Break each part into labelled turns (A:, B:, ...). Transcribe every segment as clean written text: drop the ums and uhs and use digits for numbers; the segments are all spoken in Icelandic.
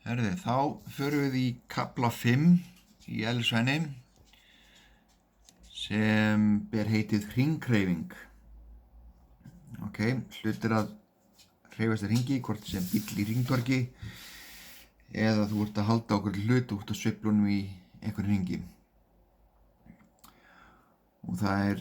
A: Herði, þá förum við í kafla 5 í eðlisfræðinni sem ber heitið hringhreyfing. Ok, hlutir að hreyfast í hringi, hvort sem bíll í hringtorgi eða þú ert að halda okkur hlut út af sveiflunum í einhverjum hringi. Og það er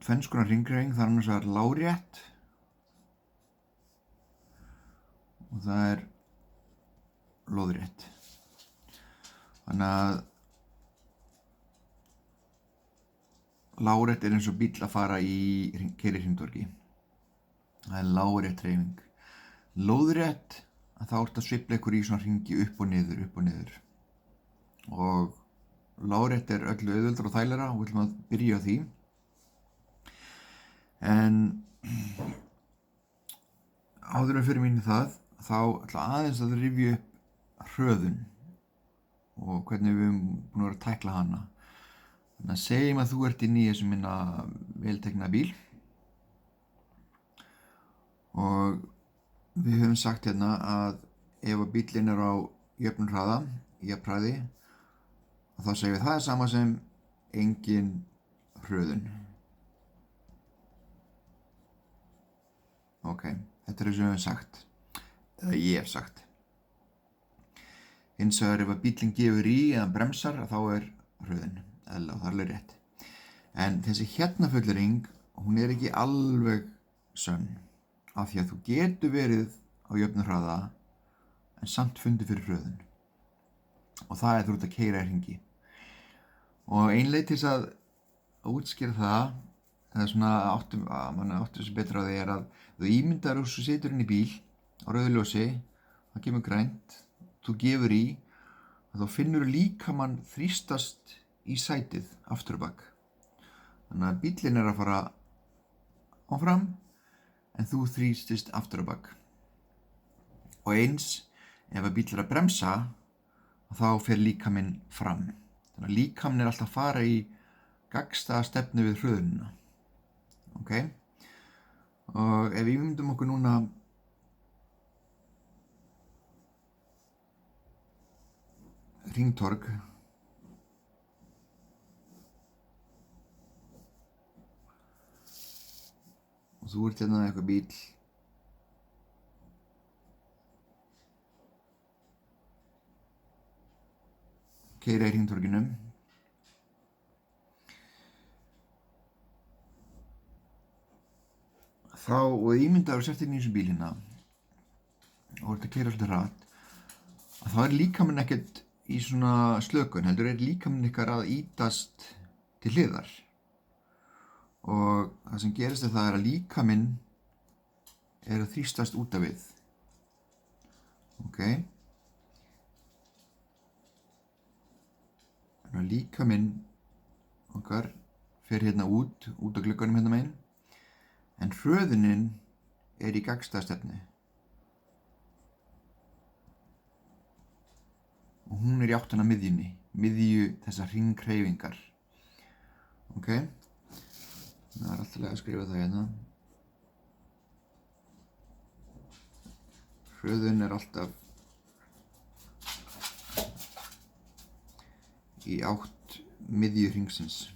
A: tvenns konar hringhreyfing, það er annars vegar lárétt og það er lóðrétt. Þannig að lárétt er eins og bíll að fara keyra í hringtorgi. Það er lárétt hreyfing. Lóðrétt, þá ertu að sveifla ykkur í svona hringi upp og niður, upp og niður. Og lárétt er öllu auðveldara og þægilegra og við ætlum að byrja á því. En áður en fyrir mín það, þá ætla aðeins að rifja upp hröðun og hvernig við erum búin að vera að tækla hana. Þannig að segjum að þú ert inn í þessum minna veltekna bíl og við höfum sagt hérna að ef að bíllinn er á jöfnum hraða, jafnhraði, þá segjum við það er sama sem engin hröðun. Ok, þetta er það sem við höfum sagt, eða ég hef sagt. Hins vegar ef að bíllinn gefur í eða bremsar, þá er hröðun, eðlilega, og það er alveg rétt. En þessi hérna fullyrðing, hún er ekki alveg sönn, af því að þú getur verið á jöfnum hraða en samt fundið fyrir hröðun. Og það er þú ert að keyra í hringi. Og ein leið til þess að útskýra það, eða svona mann áttu þessu betra á því, er að þú ímyndar og svo situr inn í bíl á rauðu ljósi, það kemur grænt, þú gefur í, þá finnur líkamann þrýstast í sætið aftur á bak. Þannig að bíllinn er að fara áfram en þú þrýstist aftur á bak. Og eins, ef að bíll er að bremsa, þá fer líkaminn fram. Þannig að líkaminn er alltaf að fara í gagnstæða stefnu við hröðunina. Ok? Og ef við ímyndum okkur núna hringtorg og þú ert hérna eitthvað bíll keyra í hringtorginu þá, og ímyndaður sért inn í þessu bíl hérna og ert að keyra svolítið hratt, að þá er líkaminn ekkert í svona slökun, heldur er líkaminn ykkar að ýtast til hliðar. Og það sem gerist er það er að líkaminn er að þrýstast út af við. Ok? Þannig að líkaminn okkar fer hérna út á glugganum hérna megin, en hröðunin er í gagnstæða stefnu. Og hún er í áttina miðjunni, miðju þessar hringhreyfingar. Ok? Það er alltaf að skrifa það hérna. Hröðun er alltaf í átt miðju hringsins.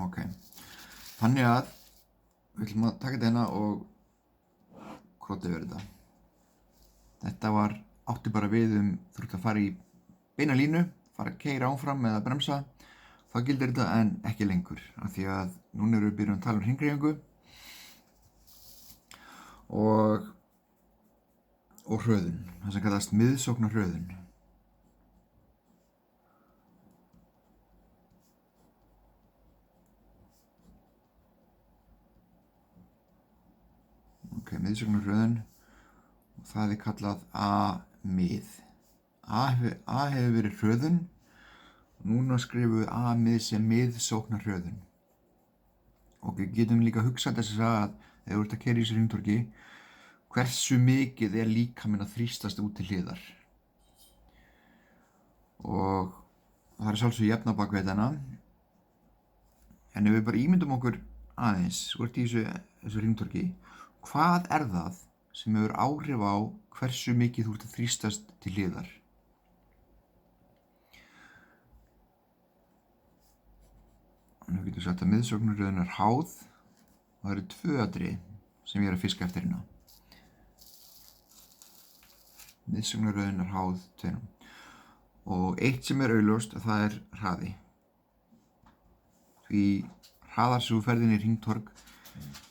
A: Ok. Þannig að við ætlum að taka þetta hérna og krota yfir þetta. Þetta átti bara við þú ert að fara í beina línu, fara að keyra áfram eða bremsa, þá gildir þetta en ekki lengur. Af því að núna erum við byrjað að tala um hringhreyfingu og hröðun, það sem kallast miðsóknarhröðun. Ok, miðsóknarhröðun og það er kallað A-mið. A hefur verið hröðun og núna skrifum við A-mið sem miðsóknarhröðun. Og við getum líka hugsað þess að ef þú ert að keyra í þessu hringtorgi, hversu mikið er líkaminn að þrýstast út til hliðar. Og það er sjálfsög jafn á bak við þetta. En ef við bara ímyndum okkur aðeins, þú ert í þessu hringtorki, hvað er það sem hefur áhrif á hversu mikið þú ert að þrýstast til hliðar? Þannig að við getum sagt að miðsóknarröðin er háð og það eru 2 atriði sem ég er að fiska eftir hérna. Miðsóknarröðin er háð 2. Og eitt sem er augljóst að það er hraði. Því hraðar sem þú ferð inn í hringtorg,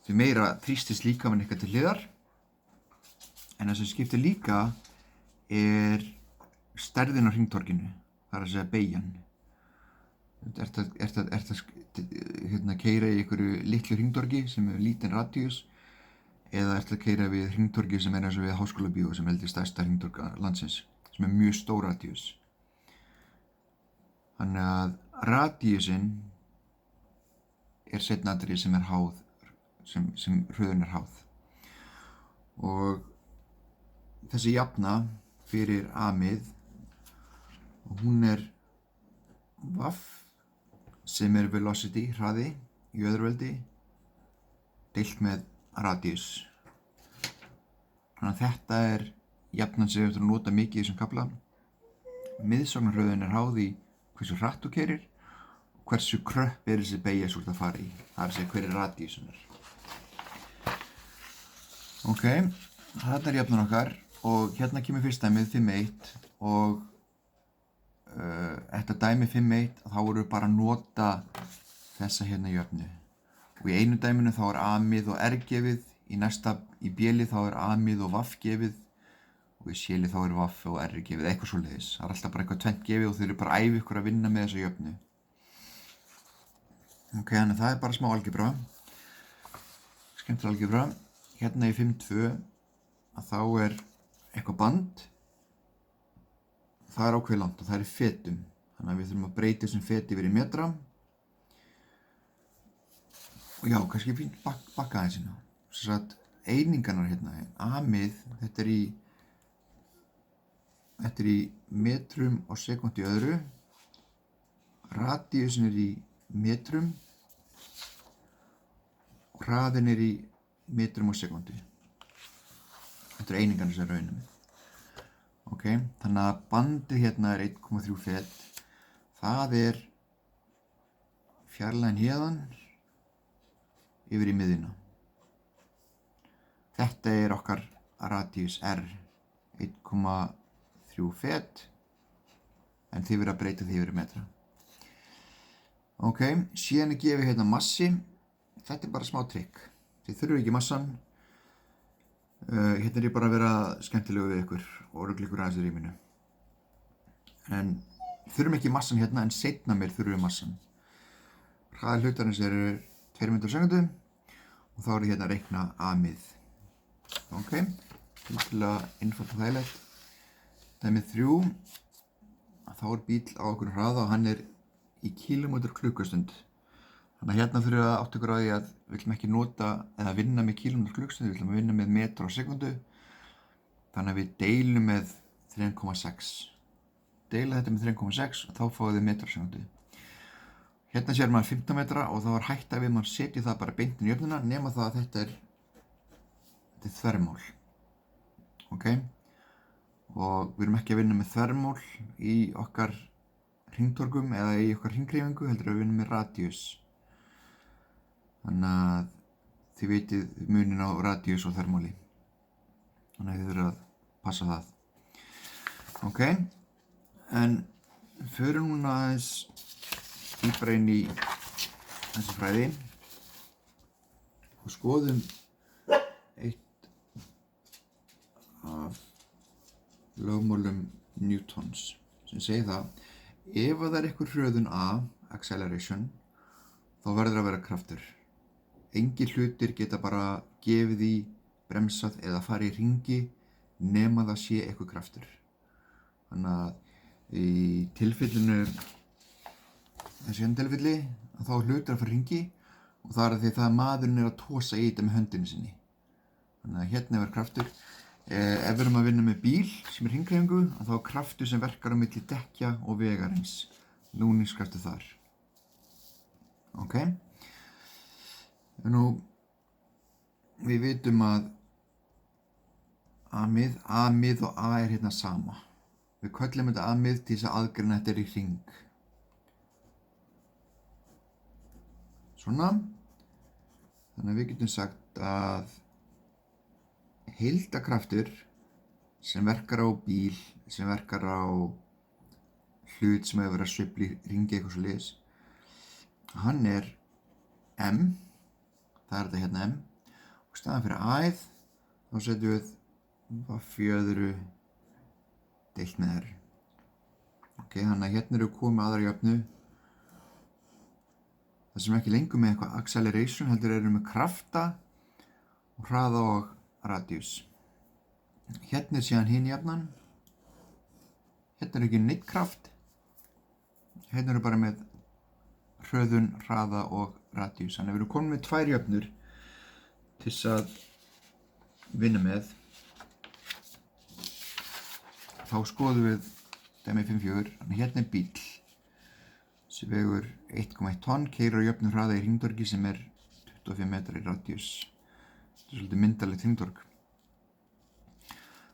A: því meira þrýstist líkaminn eitthvað til hliðar. En það sem skiptir líka er stærðin á hringtorginu, það er að segja beygjan. Ertu að keyra í einhverju litlu hringtorgi sem er lítinn radíus, eða ertu að keyra við hringtorgi sem er eins og við Háskólabíó sem er stærsta hringtorg landsins, sem er mjög stór radíus. Þannig að radíusinn er seinna atriði sem er háð, sem hröðun er háð. Og þessi jafna fyrir a-mið, og hún er vaff sem er velocity, hraði í öðruveldi, deilt með radíus. Þannig að þetta er jafnan sem við ætlum að nota mikið í þessum kafla. Miðsóknarröðin er háð í hversu hratt þú keyrir og hversu kröpp er þessi beygja sem þú ert að fara í. Það er að segja hver er radíusin er. Ok, þarna er jafnan okkar og hérna kemur fyrst dæmið 5.1 og þetta dæmi 5.1 þá vorum við bara að nota þessa hérna jöfnu. Og í einu dæminu þá er a-mið og r-gefið, í næsta í b-lið þá er a-mið og vaff-gefið og í c-lið þá er vaff og r-gefið, eitthvað svoleiðis. Það er alltaf bara eitthvað tvennt gefið og þau eru bara að æfa ykkur að vinna með þessa jöfnu. Ok, þannig að það er bara smá algebra. Skemmtileg algebra. Hérna í 5.2 að þá er eitthvað band. Það er ákveðið langt og það er í fetum. Þannig að við þurfum að breyta þessum feti yfir í metra. Og já, kannski fínt bakka aðeins hérna. Svo að einingarnar hérna, a-mið, þetta er í metrum á sekúndu í öðru. Radíusin er í metrum og hraðin er í metrum á sekúndu. Þetta eru einingarnar sem raunum. Ok, þannig að bandið hérna er 1,3 fet. Það er fjarlægðin héðan yfir í miðjuna. Þetta er okkar radíus R, 1,3 fet, en þið verður að breyta því yfir í metra. Ok, síðan er gefið hérna massi. Þetta er bara smá trikk. Þið þurfum ekki massan. Hérna er ég bara að vera skemmtilegu við ykkur og rugla ykkur aðeins í rýminu. En þurfum ekki massan hérna, en seinna mér þurfum við massan. Hraði hlutarins er 2 metrar á sekúndu og þá er ég hérna að reikna a-mið. Ok, til að einfalda þægilegt. Dæmið 3, þá er bíll á okkur hraða og hann er í kílómetrar klukkustund. Þannig að hérna þurfum við að átta ykkur á því að við viljum ekki nota eða vinna með kílómetrar klukkustund, við viljum að vinna með metra á sekundu. Þannig að við deilum með 3,6. Deila þetta með 3,6 og þá fáum við metra á sekundu. Hérna sér maður 15 metra og þá er hægt að við maður setja það bara beint inn í jöfnuna nema það að þetta er þvermál. Ok? Og við erum ekki að vinna með þvermál í okkar hringtorgum eða í okkar hringhreyfingu, heldur að við vinnum með radíus. Þannig að þið vitið munin á radíus og þvermáli. Þannig að þið þurfum að passa það. Ok, en förum núna aðeins dýpra inn í þessi fræði og skoðum eitt af lögmálum Newtons sem segir það: ef það er einhver hröðun A, acceleration, þá verður að vera kraftur. Engir hlutir geta bara gefið í, bremsað eða farið í hringi nema það sé eitthvað kraftur. Þannig að í tilfellinu, þessi tilfelli, að þá er hlutir að fara í hringi og það er því það að maðurinn er að tosa í þetta með höndinu sinni. Þannig að hérna er kraftur. Ef við erum að vinna með bíl sem er hringhreyfingu, þá er kraftur sem verkar á milli dekkja og vegarins. Núningskraftur þar. Ok? Nú, við vitum að A-mið og A er hérna sama. Við köllum þetta A-mið til þess að aðgreina þetta í hring. Svona. Þannig að við getum sagt að heildarkraftur sem verkar á bíl, sem verkar á hlut sem hefur verið að sveifla í hringi eitthvað svoleiðis, hann er M, það er þetta hérna M, og staðan fyrir A-ið, þá setjum við fjöðru deilt með R. Ok, þannig að hérna eru komið aðra jöfnu, það sem ekki lengur með eitthvað acceleration, heldur eru með krafta og hraða og radius. Hérna er síðan hinn jafnan, hérna er ekki neitt kraft, hérna eru bara með hröðun, hraða og radius. Þannig að við erum komin með tvær jöfnur til þess að vinna með. Þá skoðum við dæmi 5.4, þannig hérna er bíll sem vegur 1,1 tonn, keyrir á jöfnum hraða í hringtorki sem er 25 metrar í radius. Þetta er svolítið myndalegt hringtork.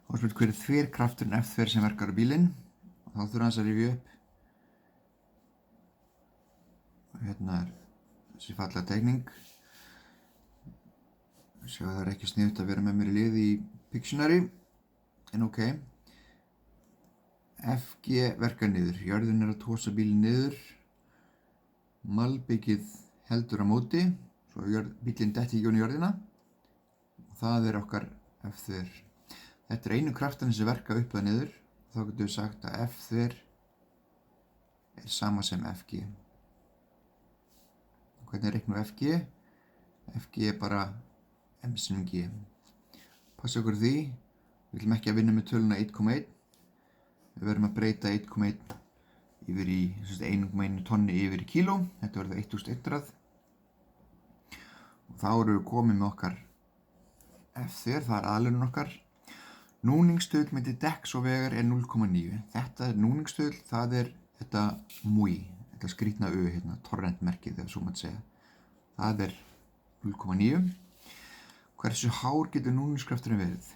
A: Þá spurt hver er þverkrafturinn F2 sem verkar á bílinn. Þá þurfa hans að rifja upp. Og hérna er þessi fallega teikning. Sjá það er ekki sniðugt að vera með mér í lið í Pictionary, en ok. FG verkar niður. Jörðin er að tosa bílinn niður. Malbikið heldur á móti, svo bílinn detti ekki ofan í jörðina. Og það er okkar F2. Þetta er einu kraftarnir sem verka upp eða niður. Þá getum við sagt að F2 er sama sem FG. Og hvernig reiknum við FG? FG er bara M sinum G. Passa okkur því, við viljum ekki að vinna með töluna 1,1. Við verðum að breyta 1,1 yfir í 1,1 tonni yfir í kíló. Þetta verður 1100. Og þá erum við komið með okkar F2, það er aðlunum okkar. Núningsstuðull milli dekks og vegar er 0,9. Þetta er núningsstuðull, það er þetta MUI, þetta skrýtna U hérna, torrentmerkið eða svo maður segja. Það er 0,9. Hversu hár getur núningskrafturinn verið?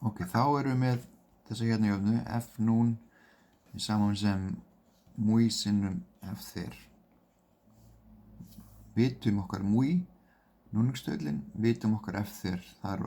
A: Ok, þá erum við með þessa hérna jöfnu, F nún er saman sem MUI sinnum F2. Vitum okkar MUI, núningsstuðullinn, vitum okkar F2, það er